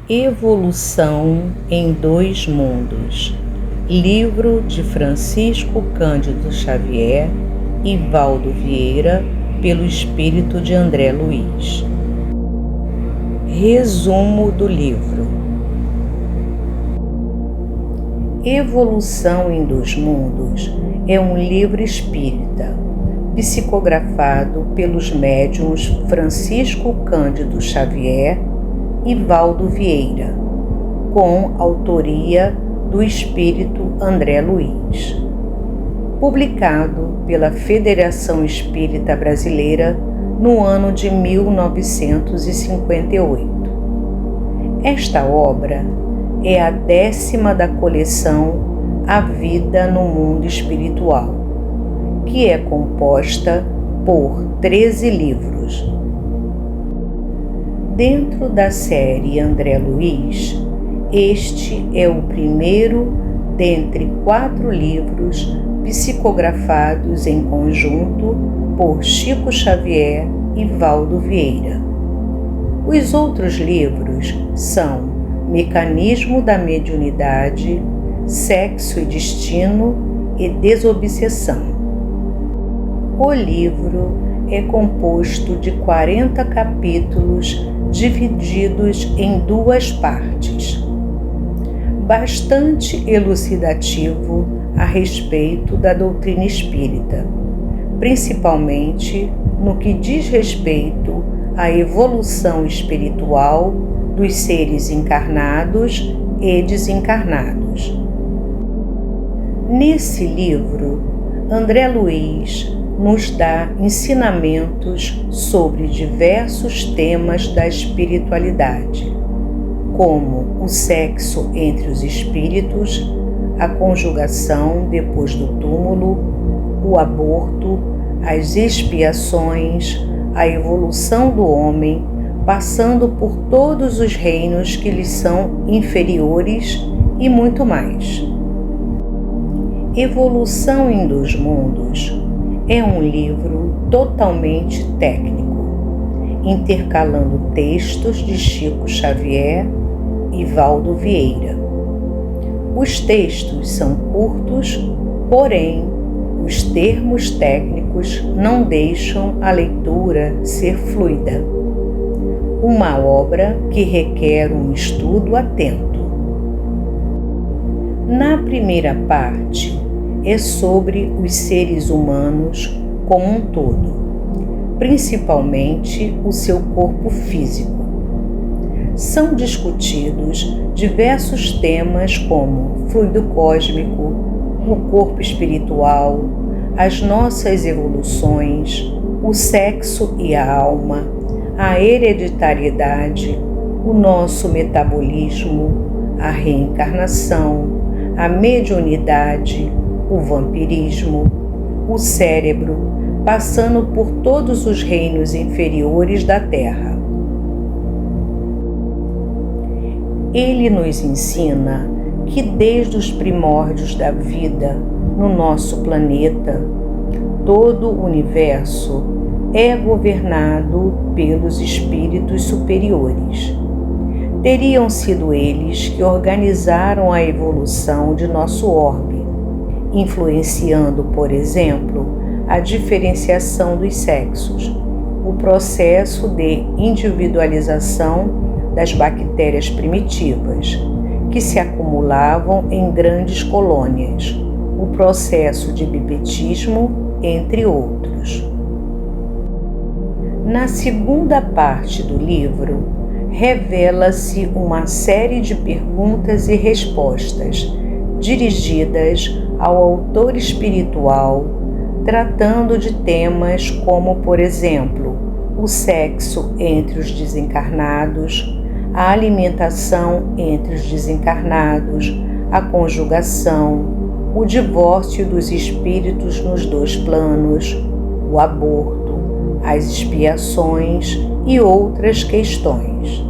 Evolução em Dois Mundos, livro de Francisco Cândido Xavier e Valdo Vieira, pelo espírito de André Luiz. Resumo do livro. Evolução em Dois Mundos é um livro espírita, psicografado pelos médiuns Francisco Cândido Xavier e Valdo Vieira, com autoria do espírito André Luiz. Publicado pela Federação Espírita Brasileira no ano de 1958. Esta obra é a 10ª da coleção A Vida no Mundo Espiritual, que é composta por 13 livros. Dentro da série André Luiz, este é o primeiro dentre 4 livros psicografados em conjunto por Chico Xavier e Valdo Vieira. Os outros livros são Mecanismo da Mediunidade, Sexo e Destino e Desobsessão. O livro é composto de 40 capítulos divididos em 2 partes, bastante elucidativo a respeito da doutrina espírita, principalmente no que diz respeito à evolução espiritual dos seres encarnados e desencarnados. Nesse livro, André Luiz nos dá ensinamentos sobre diversos temas da espiritualidade, como o sexo entre os espíritos, a conjugação depois do túmulo, o aborto, as expiações, a evolução do homem, passando por todos os reinos que lhes são inferiores e muito mais. Evolução em Dois Mundos é um livro totalmente técnico, intercalando textos de Chico Xavier e Valdo Vieira. Os textos são curtos, porém, os termos técnicos não deixam a leitura ser fluida. Uma obra que requer um estudo atento. Na primeira parte, é sobre os seres humanos como um todo, principalmente o seu corpo físico. São discutidos diversos temas como fluido cósmico, o corpo espiritual, as nossas evoluções, o sexo e a alma, a hereditariedade, o nosso metabolismo, a reencarnação, a mediunidade, o vampirismo, o cérebro, passando por todos os reinos inferiores da Terra. Ele nos ensina que desde os primórdios da vida no nosso planeta, todo o universo é governado pelos espíritos superiores. Teriam sido eles que organizaram a evolução de nosso orbe, influenciando, por exemplo, a diferenciação dos sexos, o processo de individualização das bactérias primitivas, que se acumulavam em grandes colônias, o processo de bipetismo, entre outros. Na segunda parte do livro, revela-se uma série de perguntas e respostas dirigidas ao autor espiritual, tratando de temas como, por exemplo, o sexo entre os desencarnados, a alimentação entre os desencarnados, a conjugação, o divórcio dos espíritos nos 2 planos, o aborto, as expiações e outras questões.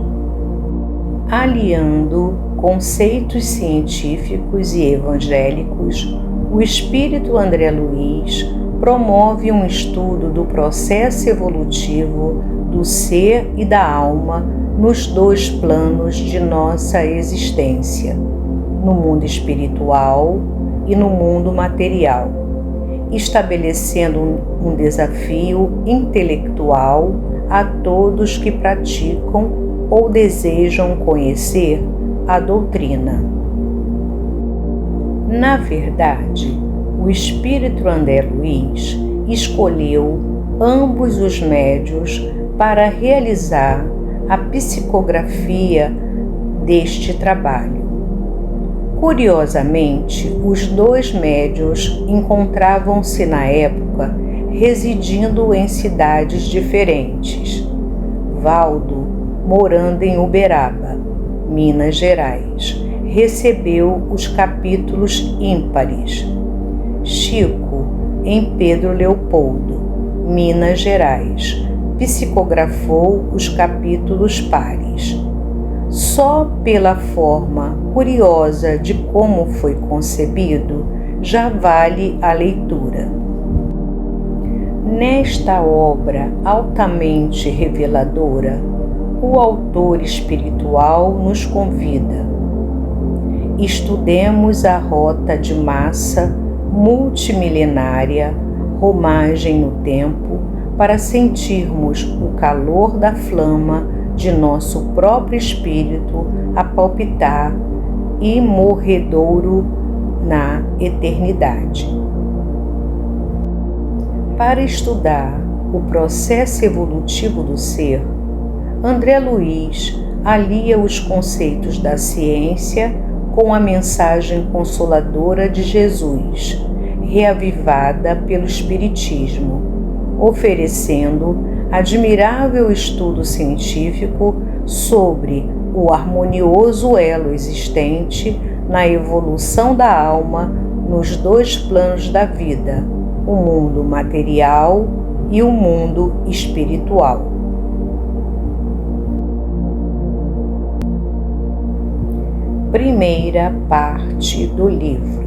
Aliando conceitos científicos e evangélicos, o espírito André Luiz promove um estudo do processo evolutivo do ser e da alma nos dois planos de nossa existência, no mundo espiritual e no mundo material, estabelecendo um desafio intelectual a todos que praticam ou desejam conhecer a doutrina. Na verdade, o espírito André Luiz escolheu ambos os médios para realizar a psicografia deste trabalho. Curiosamente, os dois médios encontravam-se na época residindo em cidades diferentes. Valdo, morando em Uberaba, Minas Gerais, recebeu os capítulos ímpares. Chico, em Pedro Leopoldo, Minas Gerais, psicografou os capítulos pares. Só pela forma curiosa de como foi concebido, já vale a leitura. Nesta obra altamente reveladora, o autor espiritual nos convida: estudemos a rota de massa multimilenária, romagem no tempo, para sentirmos o calor da flama de nosso próprio espírito a palpitar imorredouro na eternidade. Para estudar o processo evolutivo do ser, André Luiz alia os conceitos da ciência com a mensagem consoladora de Jesus, reavivada pelo Espiritismo, oferecendo admirável estudo científico sobre o harmonioso elo existente na evolução da alma nos dois planos da vida, o mundo material e o mundo espiritual. Primeira parte do livro.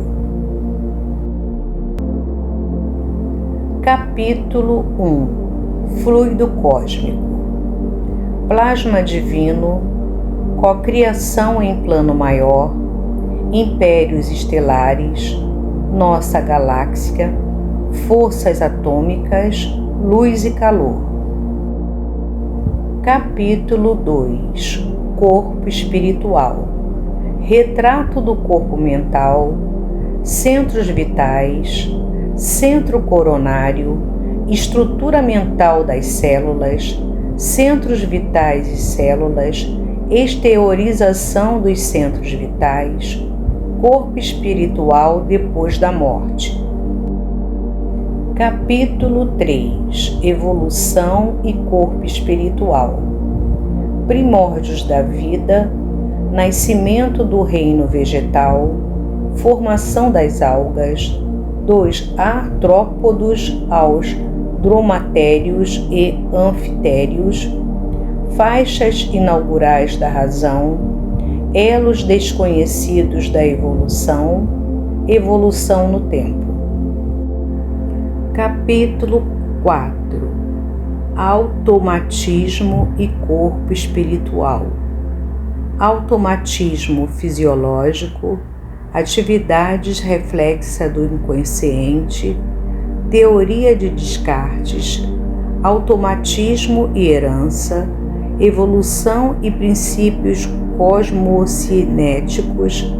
Capítulo 1. Fluido cósmico. Plasma divino, cocriação em plano maior, impérios estelares, nossa galáxia, forças atômicas, luz e calor. Capítulo 2. Corpo espiritual. Retrato do corpo mental, centros vitais, centro coronário, estrutura mental das células, centros vitais e células, exteriorização dos centros vitais, corpo espiritual depois da morte. Capítulo 3. Evolução e corpo espiritual. Primórdios da vida, nascimento do reino vegetal, formação das algas, dos artrópodos aos dromatérios e anfitérios, faixas inaugurais da razão, elos desconhecidos da evolução, evolução no tempo. Capítulo 4. Automatismo e corpo espiritual. Automatismo fisiológico, atividades reflexa do inconsciente, teoria de Descartes, automatismo e herança, evolução e princípios cosmocinéticos,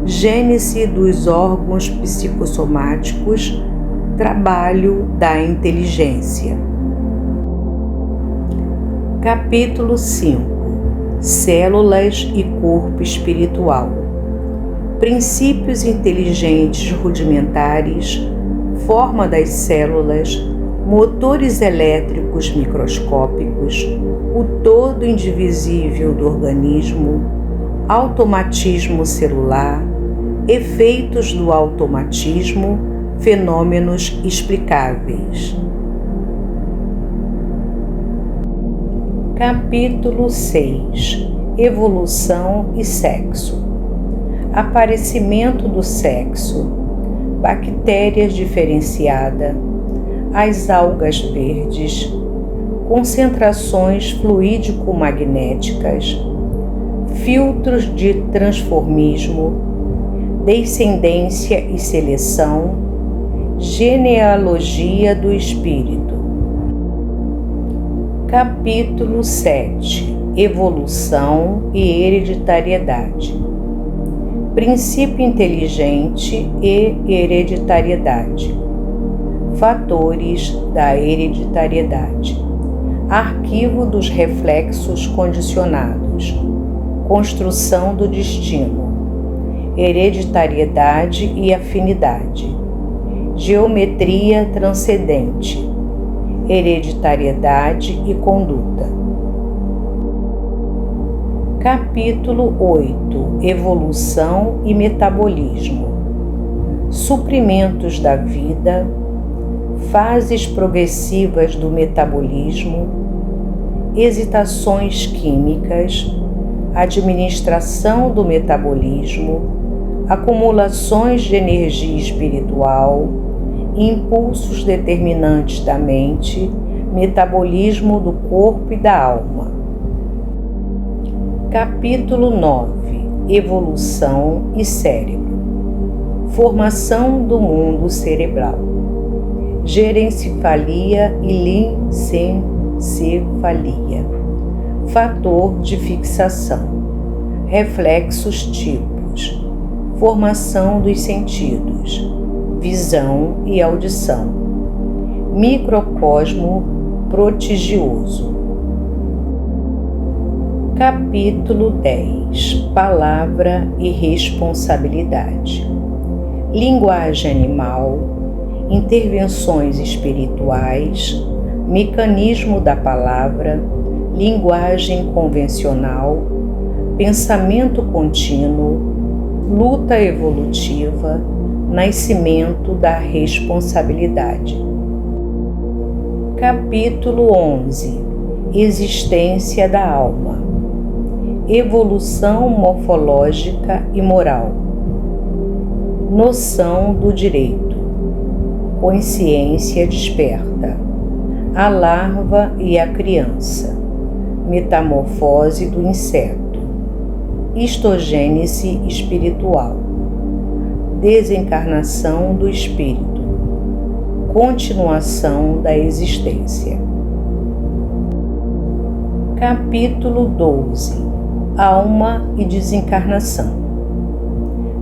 gênese dos órgãos psicossomáticos, trabalho da inteligência. Capítulo 5. Células e corpo espiritual. Princípios inteligentes rudimentares, forma das células, motores elétricos microscópicos, o todo indivisível do organismo, automatismo celular, efeitos do automatismo, fenômenos explicáveis. Capítulo 6. Evolução e sexo. Aparecimento do sexo, bactérias diferenciadas, as algas verdes, concentrações fluídico-magnéticas, filtros de transformismo, descendência e seleção, genealogia do espírito. Capítulo 7. Evolução e hereditariedade. Princípio inteligente e hereditariedade. Fatores da hereditariedade. Arquivo dos reflexos condicionados. Construção do destino. Hereditariedade e afinidade. Geometria transcendente. Hereditariedade e conduta. Capítulo 8. Evolução e metabolismo. Suprimentos da vida. Fases progressivas do metabolismo. Excitações químicas. Administração do metabolismo. Acumulações de energia espiritual. Impulsos determinantes da mente. Metabolismo do corpo e da alma. Capítulo 9. Evolução e cérebro. Formação do mundo cerebral. Gerencefalia e lincencefalia. Fator de fixação. Reflexos tipos. Formação dos sentidos. Visão e audição. Microcosmo prodigioso. Capítulo 10. Palavra e responsabilidade. Linguagem animal. Intervenções espirituais. Mecanismo da palavra. Linguagem convencional. Pensamento contínuo. Luta evolutiva. Nascimento da responsabilidade. Capítulo 11. Existência da alma. Evolução morfológica e moral. Noção do direito. Consciência desperta. A larva e a criança. Metamorfose do inseto. Histogênese espiritual. Desencarnação do espírito. Continuação da existência. Capítulo 12. Alma e desencarnação.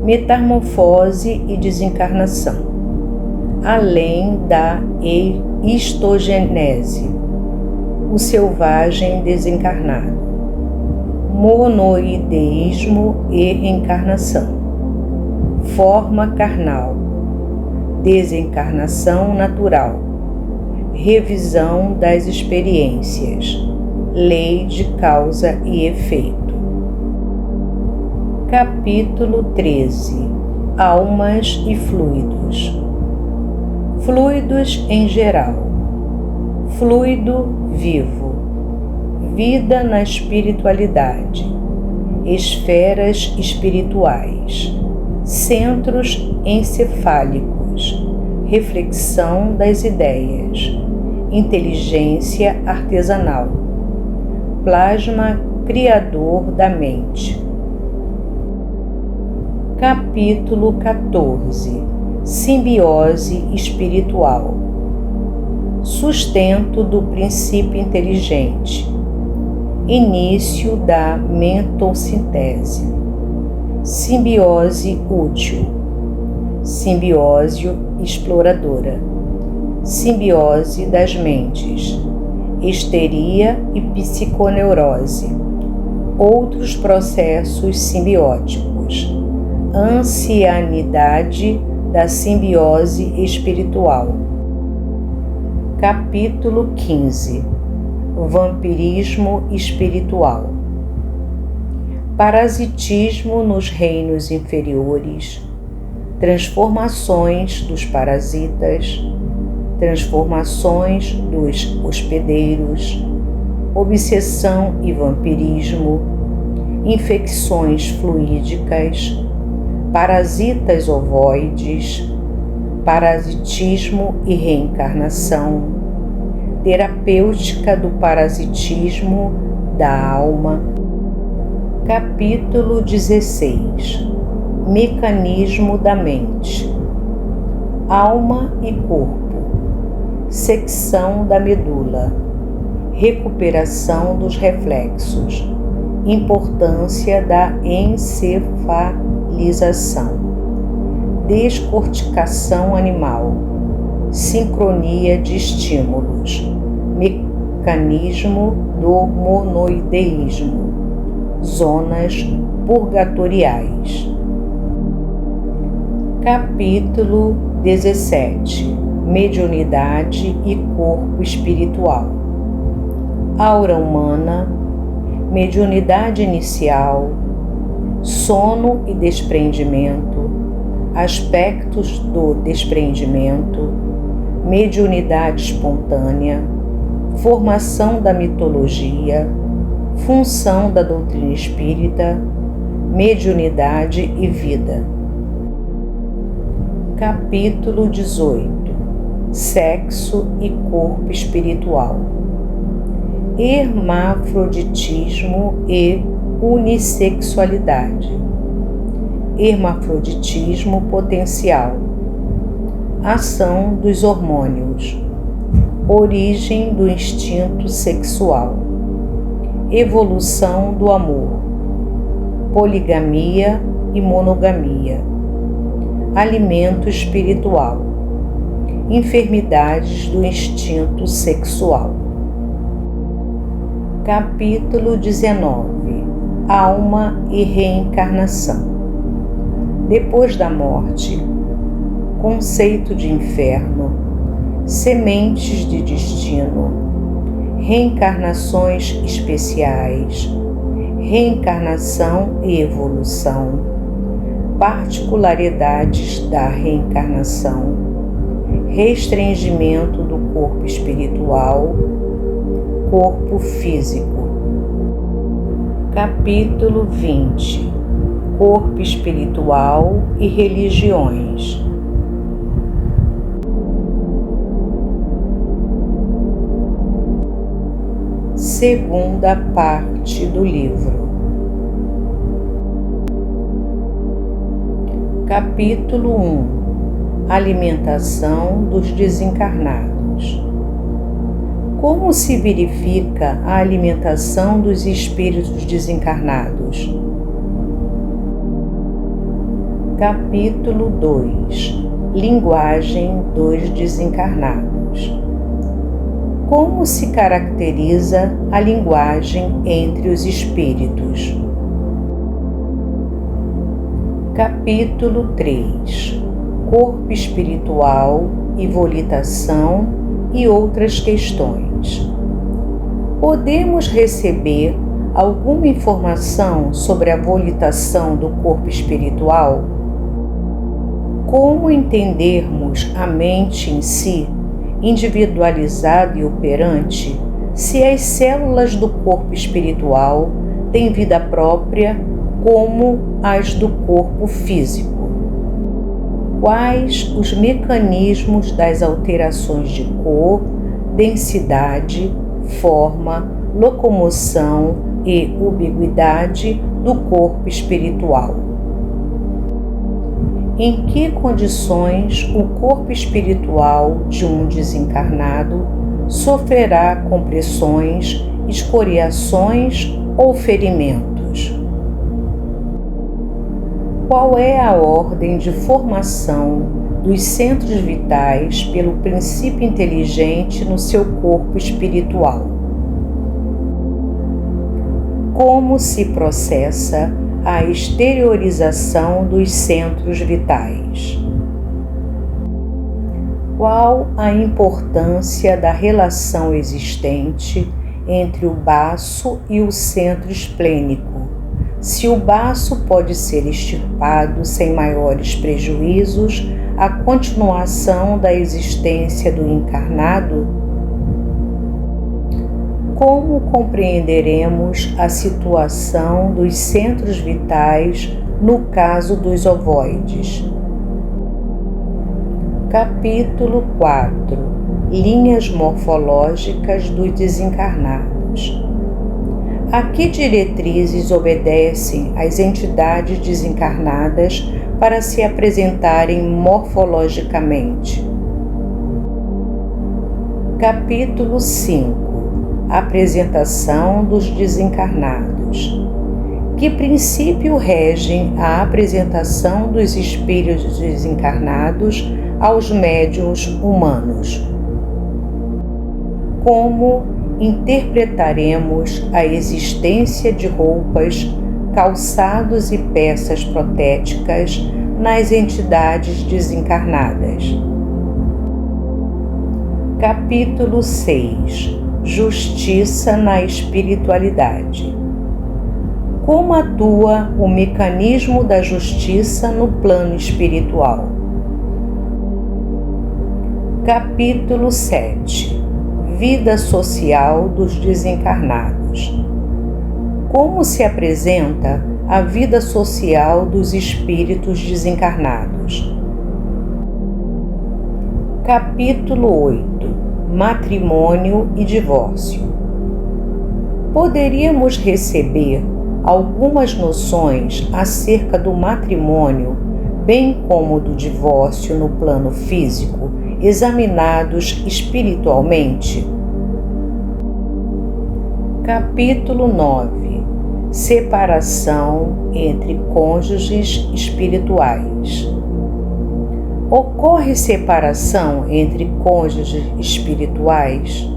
Metamorfose e desencarnação. Além da histogênese. O selvagem desencarnado. Monoideísmo e reencarnação. Forma carnal. Desencarnação natural. Revisão das experiências. Lei de causa e efeito. Capítulo 13. Almas e fluidos. Fluidos em geral. Fluido vivo. Vida na espiritualidade. Esferas espirituais. Centros encefálicos. Reflexão das ideias. Inteligência artesanal. Plasma criador da mente. Capítulo 14. Simbiose espiritual. Sustento do princípio inteligente. Início da mentossintese. Simbiose útil. Simbiose exploradora. Simbiose das mentes. Histeria e psiconeurose. Outros processos simbióticos. Ancianidade da simbiose espiritual. Capítulo 15. Vampirismo espiritual. Parasitismo nos reinos inferiores. Transformações dos parasitas. Transformações dos hospedeiros. Obsessão e vampirismo. Infecções fluídicas. Parasitas ovoides, parasitismo e reencarnação, terapêutica do parasitismo da alma. Capítulo 16. Mecanismo da mente. Alma e corpo. Secção da medula. Recuperação dos reflexos. Importância da encefalização. Descorticação animal. Sincronia de estímulos. Mecanismo do monoideísmo. Zonas purgatoriais. Capítulo 17. Mediunidade e corpo espiritual. Aura humana, mediunidade inicial, sono e desprendimento, aspectos do desprendimento, mediunidade espontânea, formação da mitologia, função da doutrina espírita, mediunidade e vida. Capítulo 18. Sexo e corpo espiritual. Hermafroditismo e unissexualidade. Hermafroditismo potencial. Ação dos hormônios. Origem do instinto sexual. Evolução do amor. Poligamia e monogamia. Alimento espiritual. Enfermidades do instinto sexual. Capítulo 19. Alma e reencarnação. Depois da morte. Conceito de inferno. Sementes de destino. Reencarnações especiais. Reencarnação e evolução. Particularidades da reencarnação. Restringimento do corpo espiritual. Corpo físico. Capítulo 20. Corpo espiritual e religiões. Segunda parte do livro. Capítulo 1. Alimentação dos desencarnados. Como se verifica a alimentação dos espíritos desencarnados? Capítulo 2. Linguagem dos desencarnados. Como se caracteriza a linguagem entre os espíritos? Capítulo 3. Corpo espiritual e volitação e outras questões. Podemos receber alguma informação sobre a volitação do corpo espiritual? Como entendermos a mente em si, individualizada e operante, se as células do corpo espiritual têm vida própria como as do corpo físico? Quais os mecanismos das alterações de cor, densidade, forma, locomoção e ubiquidade do corpo espiritual? Em que condições o corpo espiritual de um desencarnado sofrerá compressões, escoriações ou ferimentos? Qual é a ordem de formação dos centros vitais pelo princípio inteligente no seu corpo espiritual? Como se processa a exteriorização dos centros vitais? Qual a importância da relação existente entre o baço e o centro esplênico? Se o baço pode ser extirpado sem maiores prejuízos à continuação da existência do encarnado? Como compreenderemos a situação dos centros vitais no caso dos ovoides? Capítulo 4. linhas morfológicas dos desencarnados. A que diretrizes obedecem as entidades desencarnadas para se apresentarem morfologicamente? Capítulo 5. Apresentação dos desencarnados. Que princípio regem a apresentação dos espíritos desencarnados aos médiuns humanos? Como interpretaremos a existência de roupas, calçados e peças protéticas nas entidades desencarnadas? Capítulo 6. Justiça na espiritualidade. Como atua o mecanismo da justiça no plano espiritual? Capítulo 7. Vida social dos desencarnados. Como se apresenta a vida social dos espíritos desencarnados? Capítulo 8. Matrimônio e divórcio. Poderíamos receber algumas noções acerca do matrimônio, bem como do divórcio no plano físico, examinados espiritualmente? Capítulo 9. Separação entre cônjuges espirituais. Ocorre separação entre cônjuges espirituais?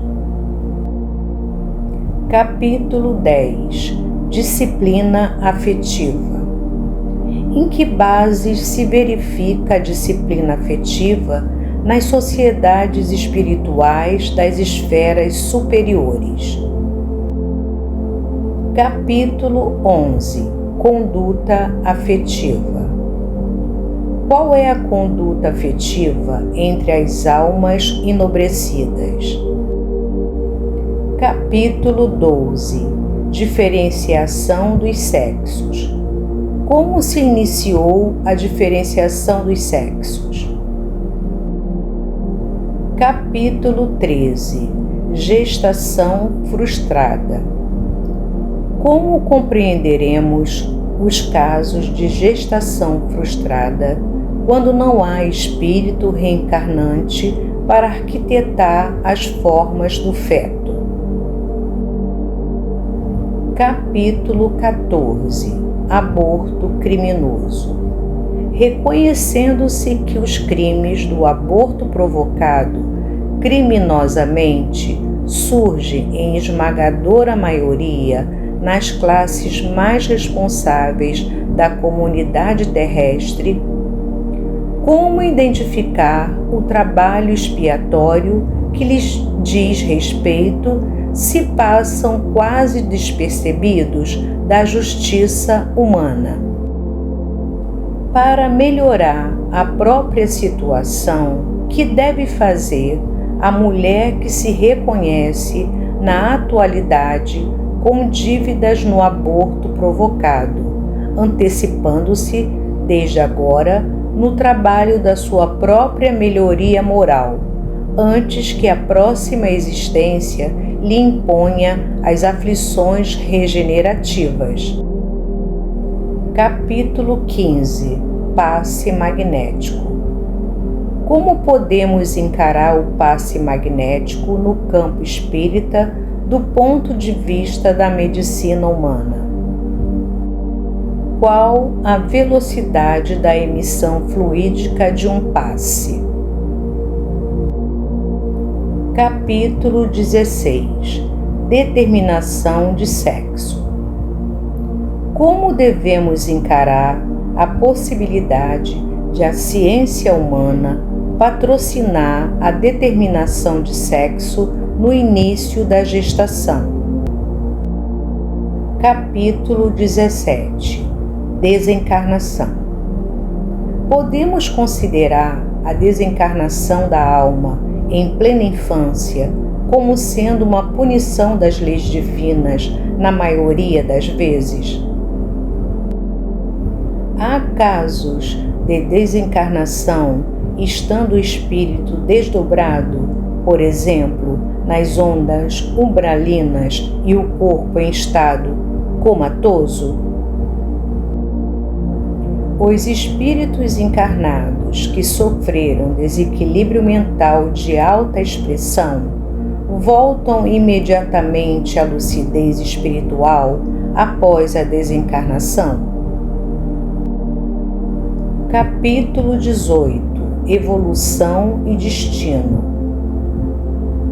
Capítulo 10. Disciplina afetiva. Em que bases se verifica a disciplina afetiva nas sociedades espirituais das esferas superiores? Capítulo 11. Conduta afetiva. Qual é a conduta afetiva entre as almas enobrecidas? Capítulo 12. Diferenciação dos sexos. Como se iniciou a diferenciação dos sexos? Capítulo 13. Gestação frustrada. Como compreenderemos os casos de gestação frustrada quando não há espírito reencarnante para arquitetar as formas do feto? Capítulo 14. Aborto criminoso. Reconhecendo-se que os crimes do aborto provocado criminosamente surgem em esmagadora maioria nas classes mais responsáveis da comunidade terrestre, como identificar o trabalho expiatório que lhes diz respeito se passam quase despercebidos da justiça humana? Para melhorar a própria situação, que deve fazer a mulher que se reconhece na atualidade com dívidas no aborto provocado, antecipando-se, desde agora, no trabalho da sua própria melhoria moral, antes que a próxima existência lhe imponha as aflições regenerativas? Capítulo 15. Passe magnético. Como podemos encarar o passe magnético no campo espírita do ponto de vista da medicina humana? Qual a velocidade da emissão fluídica de um passe? Capítulo 16. Determinação de sexo. Como devemos encarar a possibilidade de a ciência humana patrocinar a determinação de sexo no início da gestação? Capítulo 17. Desencarnação. Podemos considerar a desencarnação da alma em plena infância como sendo uma punição das leis divinas na maioria das vezes? Há casos de desencarnação estando o espírito desdobrado por exemplo, nas ondas umbralinas e o corpo em estado comatoso? Os espíritos encarnados que sofreram desequilíbrio mental de alta expressão voltam imediatamente à lucidez espiritual após a desencarnação? Capítulo 18. Evolução e Destino.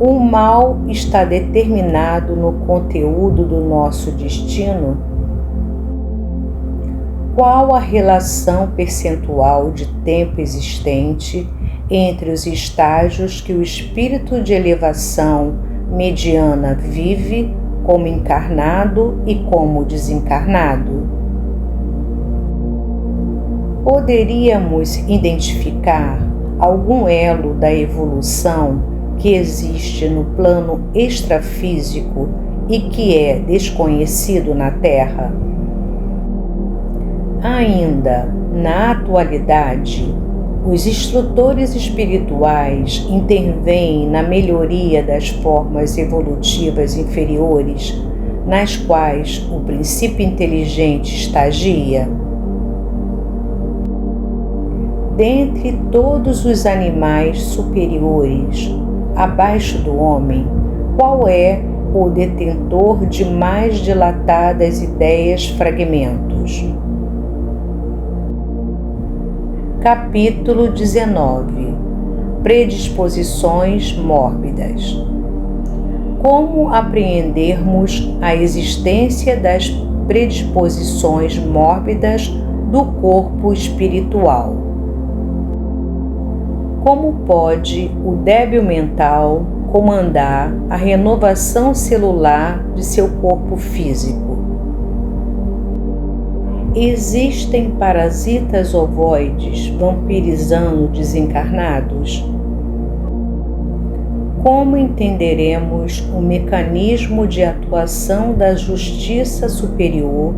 O mal está determinado no conteúdo do nosso destino? Qual a relação percentual de tempo existente entre os estágios que o espírito de elevação mediana vive como encarnado e como desencarnado? Poderíamos identificar algum elo da evolução que existe no plano extrafísico e que é desconhecido na Terra? Ainda na atualidade, os instrutores espirituais intervêm na melhoria das formas evolutivas inferiores, nas quais o princípio inteligente estagia? Dentre todos os animais superiores, abaixo do homem, qual é o detentor de mais dilatadas ideias fragmentos? Capítulo 19. Predisposições mórbidas. Como apreendermos a existência das predisposições mórbidas do corpo espiritual? Como pode o débil mental comandar a renovação celular de seu corpo físico? Existem parasitas ovoides vampirizando desencarnados? Como entenderemos o mecanismo de atuação da justiça superior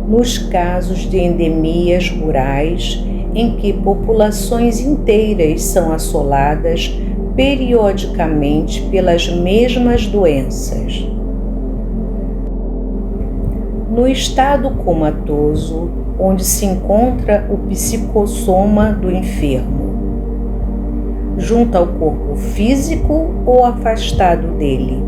nos casos de endemias rurais em que populações inteiras são assoladas periodicamente pelas mesmas doenças? No estado comatoso, onde se encontra o psicossoma do enfermo, junto ao corpo físico ou afastado dele?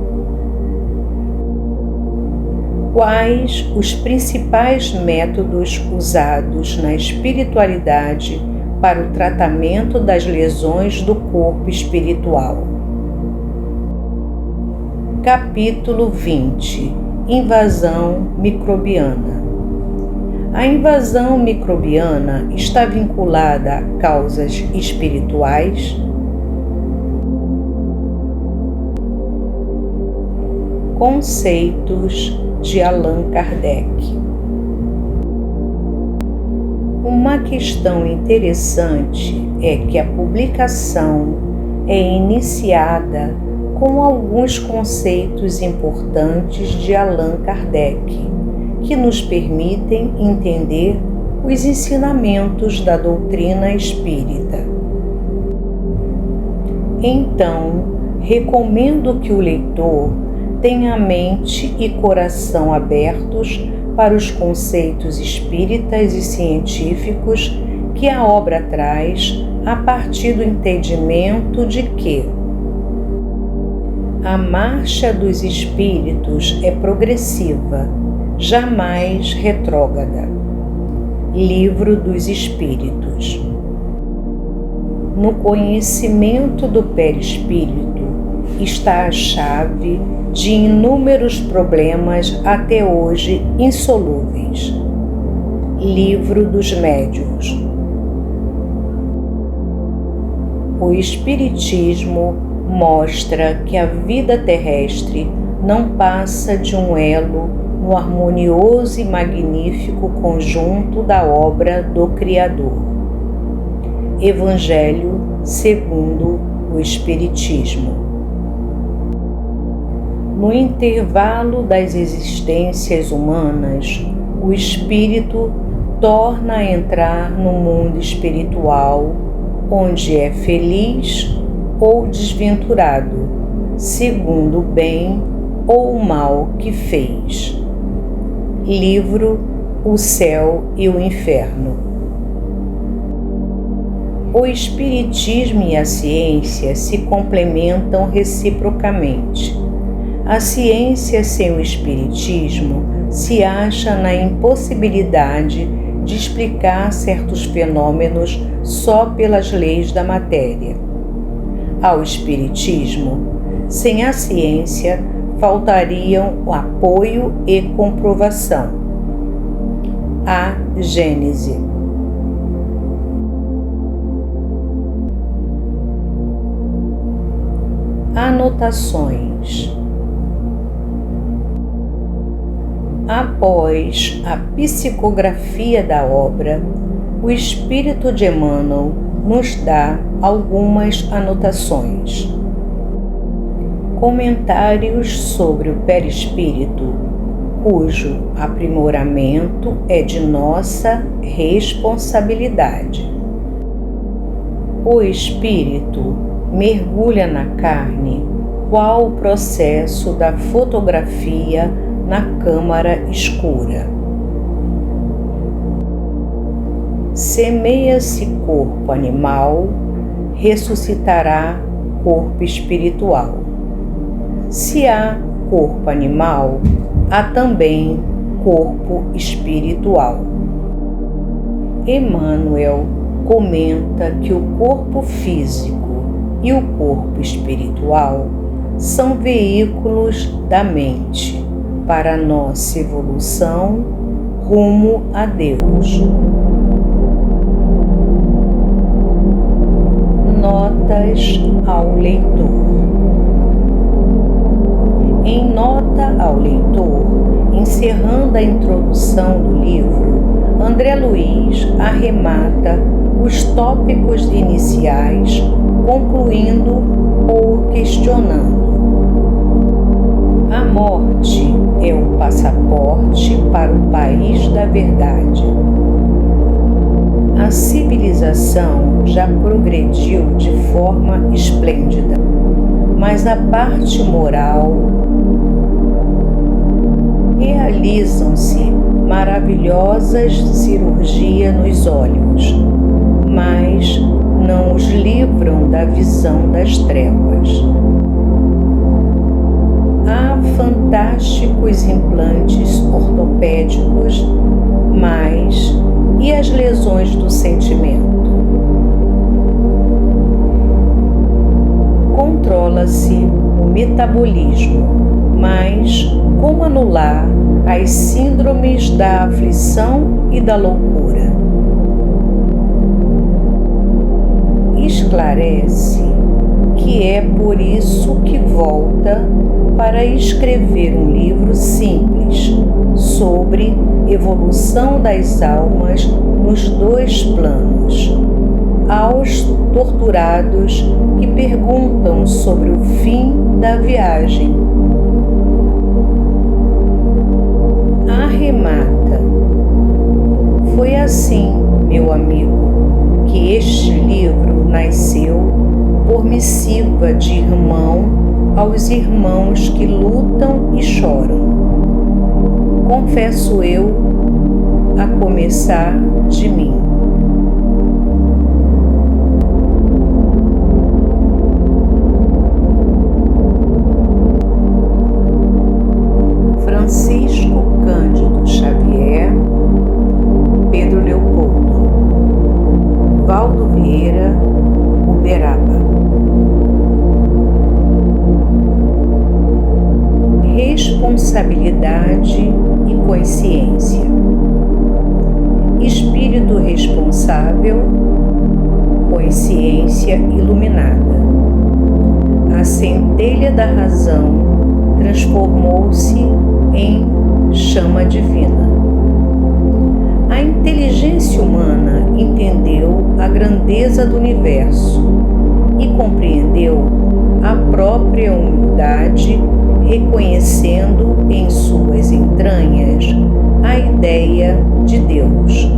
Quais os principais métodos usados na espiritualidade para o tratamento das lesões do corpo espiritual? Capítulo 20. Invasão microbiana. A invasão microbiana está vinculada a causas espirituais? Conceitos de Allan Kardec. Uma questão interessante é que a publicação é iniciada com alguns conceitos importantes de Allan Kardec, que nos permitem entender os ensinamentos da doutrina espírita. Então, recomendo que o leitor tenha mente e coração abertos para os conceitos espíritas e científicos que a obra traz a partir do entendimento de que a marcha dos espíritos é progressiva, jamais retrógrada. Livro dos Espíritos. No conhecimento do perispírito está a chave de inúmeros problemas até hoje insolúveis. Livro dos Médiuns. O Espiritismo mostra que a vida terrestre não passa de um elo no harmonioso e magnífico conjunto da obra do Criador. Evangelho segundo o Espiritismo. No intervalo das existências humanas, o espírito torna a entrar no mundo espiritual, onde é feliz ou desventurado, segundo o bem ou o mal que fez. Livro O Céu e o Inferno. O Espiritismo e a ciência se complementam reciprocamente. A ciência sem o Espiritismo se acha na impossibilidade de explicar certos fenômenos só pelas leis da matéria. Ao Espiritismo, sem a ciência, faltariam o apoio e comprovação. A Gênese. Anotações. Após a psicografia da obra, o Espírito de Emmanuel nos dá algumas anotações. Comentários sobre o perispírito, cujo aprimoramento é de nossa responsabilidade. O espírito mergulha na carne, qual o processo da fotografia na câmara escura. Semeia-se corpo animal, ressuscitará corpo espiritual. Se há corpo animal, há também corpo espiritual. Emmanuel comenta que o corpo físico e o corpo espiritual são veículos da mente para nossa evolução rumo a Deus. Notas ao leitor. Em nota ao leitor, encerrando a introdução do livro, André Luiz arremata os tópicos iniciais, concluindo ou questionando. A morte é o passaporte para o país da verdade. A civilização já progrediu de forma esplêndida, mas a parte moral realizam-se maravilhosas cirurgias nos olhos, mas não os livram da visão das trevas. Há fantásticos implantes ortopédicos, mas e as lesões do sentimento? Controla-se o metabolismo, mas como anular as síndromes da aflição e da loucura? Esclarece que é por isso que volta para escrever um livro simples sobre evolução das almas nos dois planos, aos torturados que perguntam sobre o fim da viagem. Arremata. Foi assim, meu amigo, que este livro nasceu por missiva de irmão aos irmãos que lutam e choram. Confesso eu, a começar de mim. Francisco Cândido Xavier, Pedro Leopoldo, Valdo Vieira, Uberaba. Responsabilidade e consciência. Espírito responsável, consciência iluminada. A centelha da razão transformou-se em chama divina. A inteligência humana entendeu a grandeza do universo e compreendeu a própria humildade, reconhecendo em suas entranhas a ideia de Deus.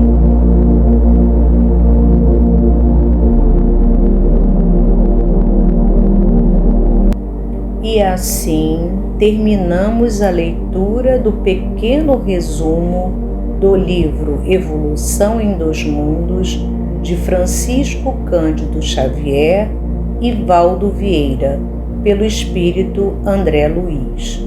E assim terminamos a leitura do pequeno resumo do livro Evolução em 2 Mundos, de Francisco Cândido Xavier e Valdo Vieira, pelo espírito André Luiz.